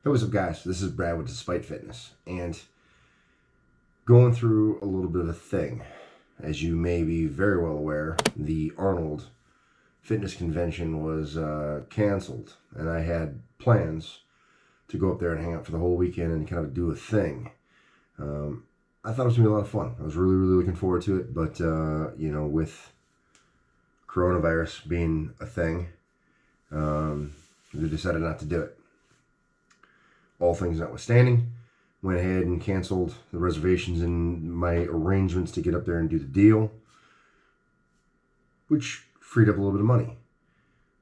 Hey, what's up, guys? This is Brad with Despite Fitness, and going through a little bit of a thing. As you may be very well aware, the Arnold Fitness Convention was canceled, and I had plans to go up there and hang out for the whole weekend and kind of do a thing. I thought it was going to be a lot of fun. I was really, really looking forward to it, but, with coronavirus being a thing, they decided not to do it. All things notwithstanding, went ahead and canceled the reservations and my arrangements to get up there and do the deal, which freed up a little bit of money.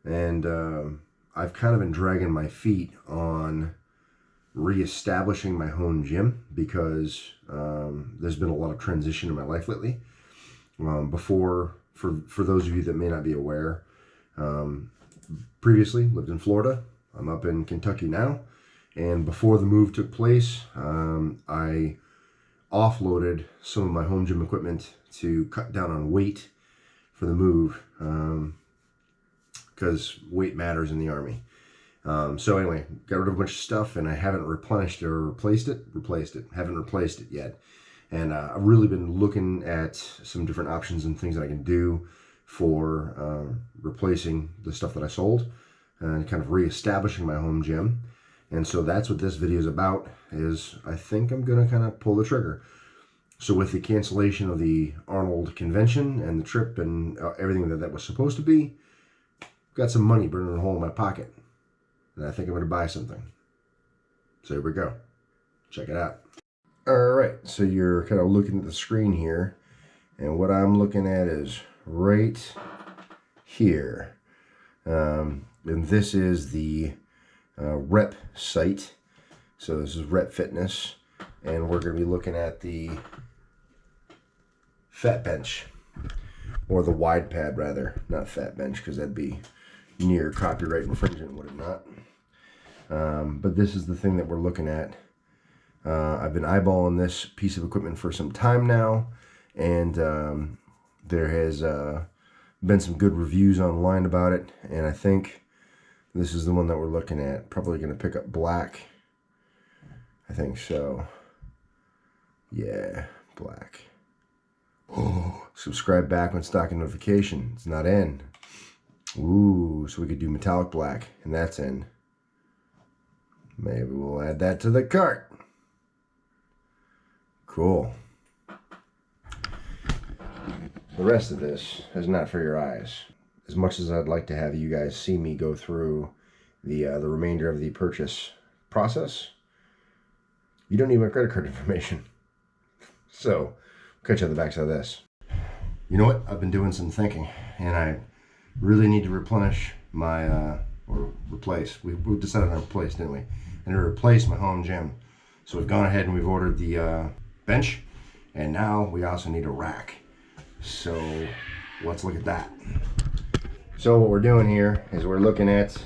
And I've kind of been dragging my feet on reestablishing my home gym because there's been a lot of transition in my life lately. For those of you that may not be aware, previously lived in Florida. I'm up in Kentucky now. And before the move took place, I offloaded some of my home gym equipment to cut down on weight for the move, because weight matters in the Army. So anyway, got rid of a bunch of stuff, and I haven't replenished or replaced it. Haven't replaced it yet. And I've really been looking at some different options and things that I can do for replacing the stuff that I sold and kind of reestablishing my home gym. And so that's what this video is about, is I think I'm going to kind of pull the trigger. So with the cancellation of the Arnold convention and the trip and everything that was supposed to be, got some money burning a hole in my pocket. And I think I'm going to buy something. So here we go. Check it out. All right, so you're kind of looking at the screen here. And what I'm looking at is right here. And this is the Rep site. So this is Rep Fitness, and we're going to be looking at the Fat Bench, or the Wide Pad rather, not Fat Bench, because that'd be near copyright infringement, would it not? But this is the thing that we're looking at. I've been eyeballing this piece of equipment for some time now, and there has been some good reviews online about it, and I think this is the one that we're looking at. Probably going to pick up black. I think so. Yeah, black. Oh, subscribe back when stock and notification. It's not in. Ooh, so we could do metallic black, and that's in. Maybe we'll add that to the cart. Cool. The rest of this is not for your eyes. As much as I'd like to have you guys see me go through the remainder of the purchase process, you don't need my credit card information. So, I'll catch you on the backside of this. You know what? I've been doing some thinking, and I really need to replenish my, or replace. We've decided on replace, didn't we? And to replace my home gym. So we've gone ahead and we've ordered the bench, and now we also need a rack. So, let's look at that. So what we're doing here is we're looking at,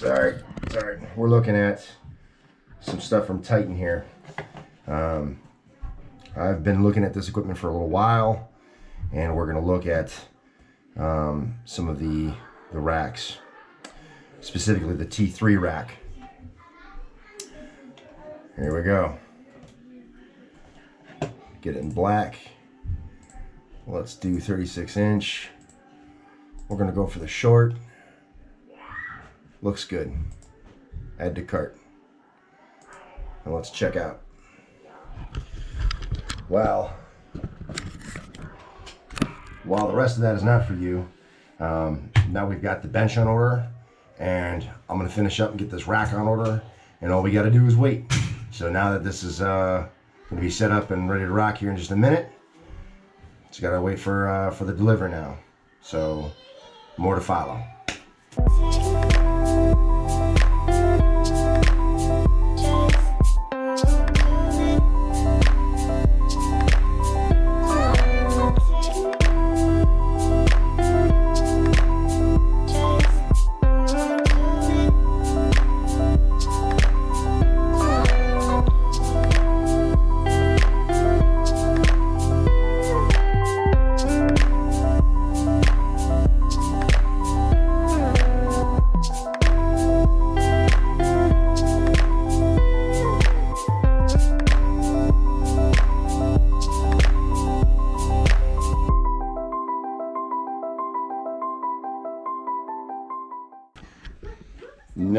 we're looking at some stuff from Titan here. I've been looking at this equipment for a little while, and we're going to look at some of the racks, specifically the T3 rack. Here we go. Get it in black. Let's do 36 inch. We're going to go for the short. Looks good. Add to cart. And let's check out. Well, while the rest of that is not for you, now we've got the bench on order, and I'm going to finish up and get this rack on order, and all we got to do is wait. So now that this is going to be set up and ready to rock here in just a minute, just got to wait for the delivery now. So, more to follow.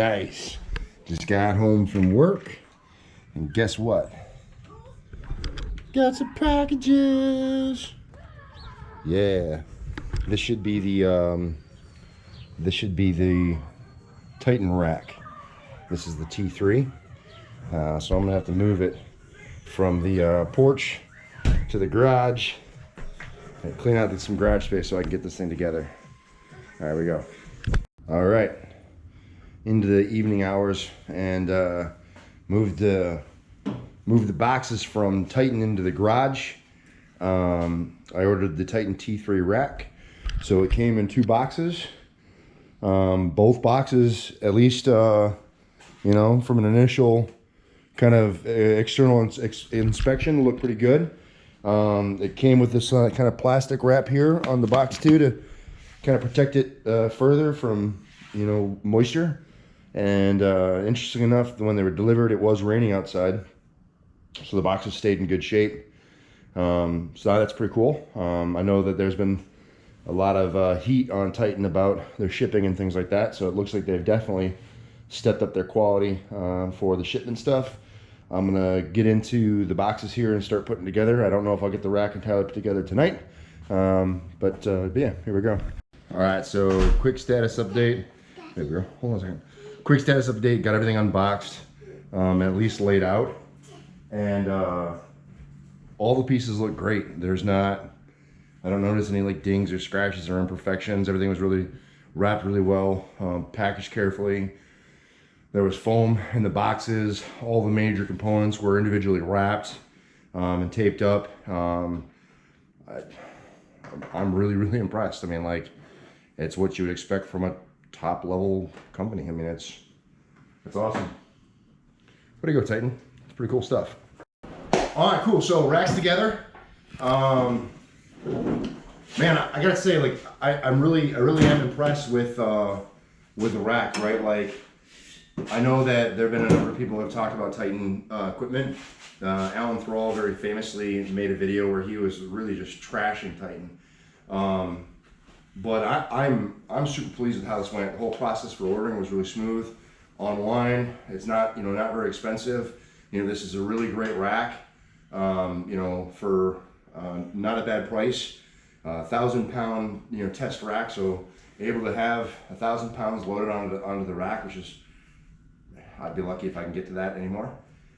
Nice. Just got home from work, and guess what? Got some packages. Yeah, this should be the Titan rack. This is the T3. So I'm gonna have to move it from the porch to the garage and clean out some garage space so I can get this thing together. There we go. All right, into the evening hours, and moved the boxes from Titan into the garage. I ordered the Titan T3 rack, so it came in 2 boxes. Both boxes, at least you know, from an initial kind of external inspection, look pretty good. It came with this kind of plastic wrap here on the box too, to kind of protect it further from, you know, moisture. And interesting enough, when they were delivered, it was raining outside, so the boxes stayed in good shape. So that's pretty cool. I know that there's been a lot of heat on Titan about their shipping and things like that, so it looks like they've definitely stepped up their quality for the shipment stuff. I'm gonna get into the boxes here and start putting together. I don't know if I'll get the rack entirely put together tonight, but yeah, here we go. All right, so quick status update. There we go. Hold on a second. Quick status update. Got everything unboxed, at least laid out, and all the pieces look great. There's not, I don't notice any like dings or scratches or imperfections. Everything was really wrapped really well, packaged carefully. There was foam in the boxes. All the major components were individually wrapped and taped up. I'm really, really impressed. I mean, like, it's what you would expect from a top level company. I mean, it's awesome. Way to go, Titan. It's pretty cool stuff. All right, cool. So racks together. Man, I gotta say, like, I really am impressed with the rack, right? Like, I know that there have been a number of people who have talked about Titan equipment. Alan Thrall very famously made a video where he was really just trashing Titan. But I'm super pleased with how this went. The whole process for ordering was really smooth. Online, it's not, you know, not very expensive. You know, this is a really great rack. You know, for not a bad price. 1,000-pound, you know, test rack. So able to have 1,000 pounds loaded onto the rack, which is, I'd be lucky if I can get to that anymore.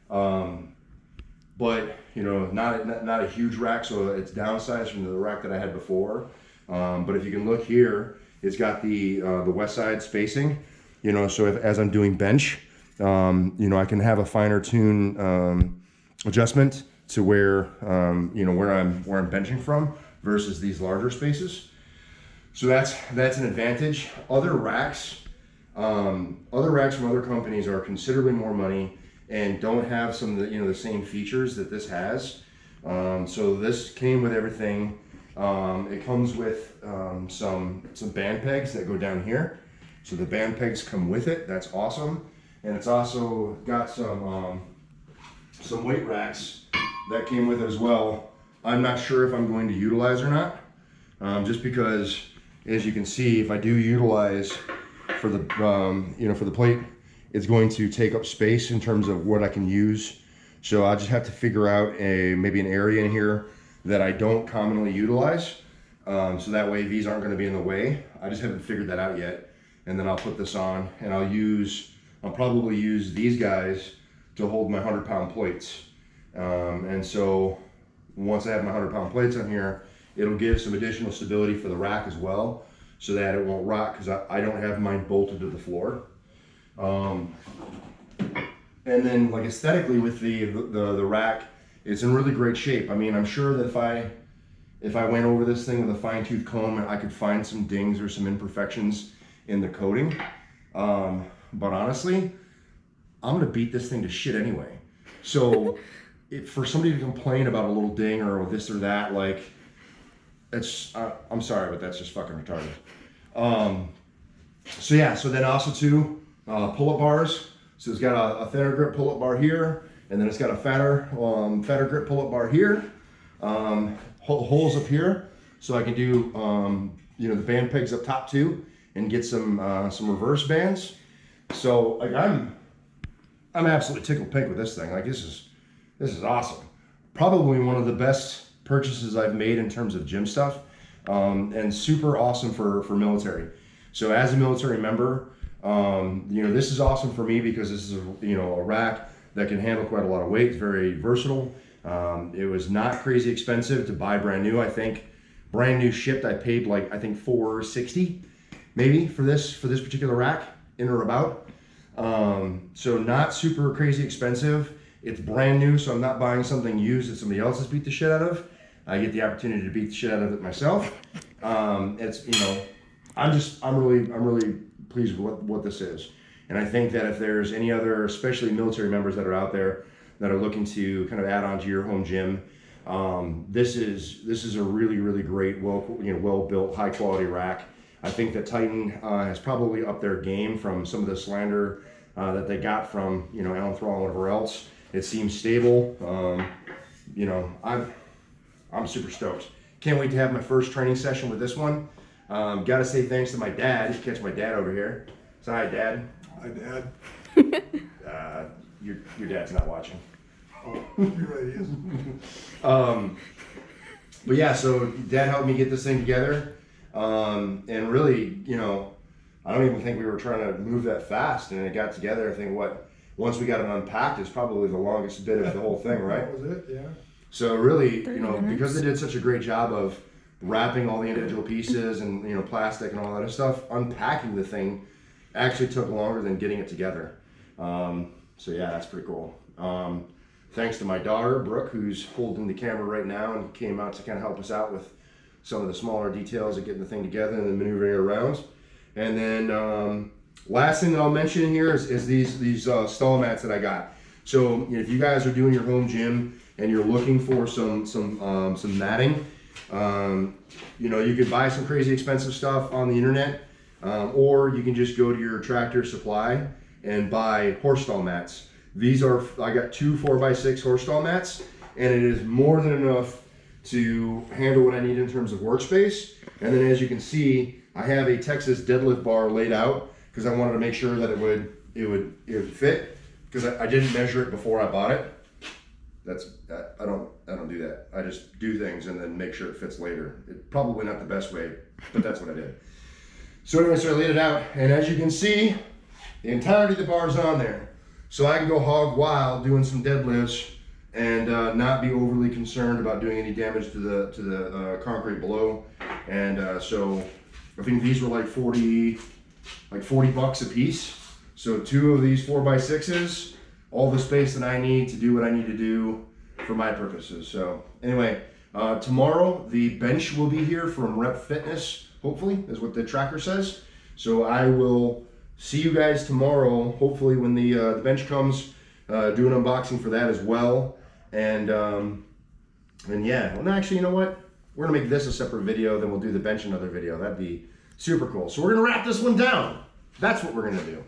But you know, not a huge rack, so it's downsized from the rack that I had before. But if you can look here, it's got the west side spacing. You know, so as I'm doing bench, you know, I can have a finer tune adjustment to where you know, where I'm benching from versus these larger spaces. So that's an advantage. Other racks from other companies are considerably more money and don't have some of the, you know, the same features that this has. So this came with everything. It comes with some band pegs that go down here. So the band pegs come with it. That's awesome. And it's also got some weight racks that came with it as well. I'm not sure if I'm going to utilize or not, just because, as you can see, if I do utilize for the you know, for the plate, it's going to take up space in terms of what I can use. So I just have to figure out maybe an area in here that I don't commonly utilize, so that way these aren't going to be in the way. I just haven't figured that out yet. And then I'll put this on, and I'll probably use these guys to hold my 100-pound plates. And so once I have my 100-pound plates on here, it'll give some additional stability for the rack as well, so that it won't rock, because I don't have mine bolted to the floor. And then, like, aesthetically with the rack, it's in really great shape. I mean, I'm sure that if I went over this thing with a fine-tooth comb, I could find some dings or some imperfections in the coating. But honestly, I'm gonna beat this thing to shit anyway. So for somebody to complain about a little ding or this or that, like, it's, I'm sorry, but that's just fucking retarded. So yeah, so then also too, pull-up bars. So it's got a thinner grip pull-up bar here, and then it's got a fatter grip pull-up bar here. Holes up here, so I can do you know, the band pegs up top too, and get some reverse bands. So like I'm absolutely tickled pink with this thing. Like this is awesome. Probably one of the best purchases I've made in terms of gym stuff, and super awesome for military. So as a military member, this is awesome for me because this is a rack that can handle quite a lot of weight. It's very versatile. It was not crazy expensive to buy brand new. I think brand new shipped, I paid like I think $460 maybe for this particular rack, in or about. So not super crazy expensive. It's brand new, so I'm not buying something used that somebody else has beat the shit out of. I get the opportunity to beat the shit out of it myself. I'm really pleased with what this is. And I think that if there's any other, especially military members that are out there that are looking to kind of add on to your home gym, this is a really, really great, well-built, high-quality rack. I think that Titan has probably upped their game from some of the slander that they got from Alan Thrall and whatever else. It seems stable. I'm super stoked. Can't wait to have my first training session with this one. Got to say thanks to my dad. You catch my dad over here. Say hi, Dad. Hi, Dad. Your dad's not watching. Oh, you're right, he is. But yeah, so Dad helped me get this thing together. And really, I don't even think we were trying to move that fast, and it got together. I think once we got it unpacked, it's probably the longest bit of the whole thing, right? That was it, yeah. So really, because they did such a great job of wrapping all the individual pieces and plastic and all that other stuff, unpacking the thing actually took longer than getting it together. So yeah, that's pretty cool. Thanks to my daughter, Brooke, who's holding the camera right now and came out to kind of help us out with some of the smaller details of getting the thing together and then maneuvering it around. And then last thing that I'll mention here is these stall mats that I got. So if you guys are doing your home gym and you're looking for some matting, you could buy some crazy expensive stuff on the internet, or you can just go to your Tractor Supply and buy horse stall mats. I got 2 4x6 horse stall mats, and it is more than enough to handle what I need in terms of workspace. And then as you can see, I have a Texas deadlift bar laid out because I wanted to make sure that it would fit, because I didn't measure it before I bought it. I don't do that. I just do things and then make sure it fits later. It's probably not the best way, but that's what I did. So anyway, so I laid it out, and as you can see, the entirety of the bar is on there. So I can go hog wild doing some deadlifts and not be overly concerned about doing any damage to the concrete below. And so I think these were like 40 bucks a piece. So 2 of these 4x6s, all the space that I need to do what I need to do for my purposes. So anyway, tomorrow the bench will be here from Rep Fitness, hopefully, is what the tracker says. So I will see you guys tomorrow, hopefully, when the bench comes, do an unboxing for that as well. And yeah, well, actually, you know what? We're gonna make this a separate video, then we'll do the bench another video. That'd be super cool. So we're gonna wrap this one down. That's what we're gonna do.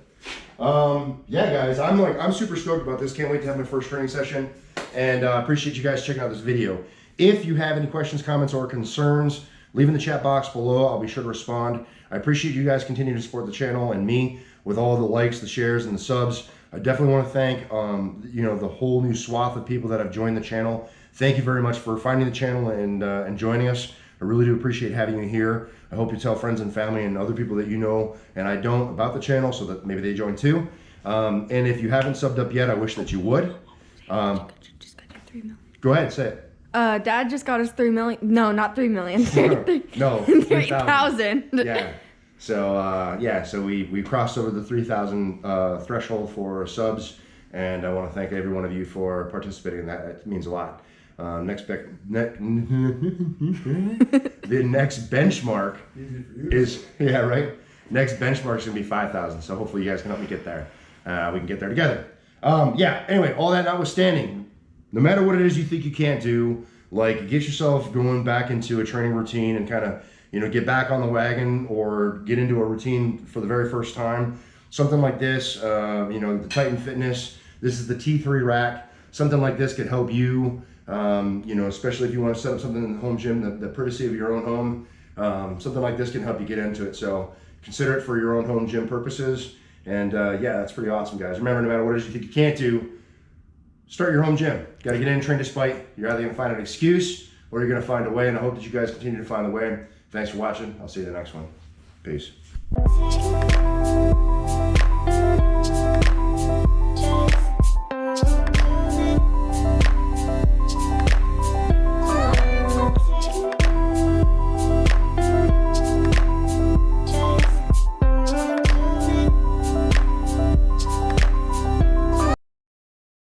Yeah, guys, I'm super stoked about this. Can't wait to have my first training session, and appreciate you guys checking out this video. If you have any questions, comments, or concerns, leave in the chat box below. I'll be sure to respond. I appreciate you guys continuing to support the channel and me with all the likes, the shares, and the subs. I definitely want to thank the whole new swath of people that have joined the channel. Thank you very much for finding the channel and joining us. I really do appreciate having you here. I hope you tell friends and family and other people that you know and I don't about the channel, so that maybe they join too. And if you haven't subbed up yet, I wish that you would. Just got 3 million. Go ahead, say it. Dad just got us 3 million. No, not 3 million. No, 3,000. Yeah. So so we crossed over the 3,000 threshold for subs, and I want to thank every one of you for participating in that. It means a lot. The next benchmark is next benchmark is gonna be 5,000. So hopefully you guys can help me get there. We can get there together. Anyway, all that notwithstanding, no matter what it is you think you can't do, like get yourself going back into a training routine and kind of get back on the wagon, or get into a routine for the very first time. Something like this, the Titan Fitness. This is the T3 rack. Something like this could help you. Especially if you want to set up something in the home gym, the privacy of your own home. Something like this can help you get into it. So consider it for your own home gym purposes. And yeah, that's pretty awesome, guys. Remember, no matter what it is you think you can't do, start your home gym. Got to get in, train to spite. You're either going to find an excuse or you're going to find a way, and I hope that you guys continue to find a way. Thanks for watching. I'll see you in the next one. Peace.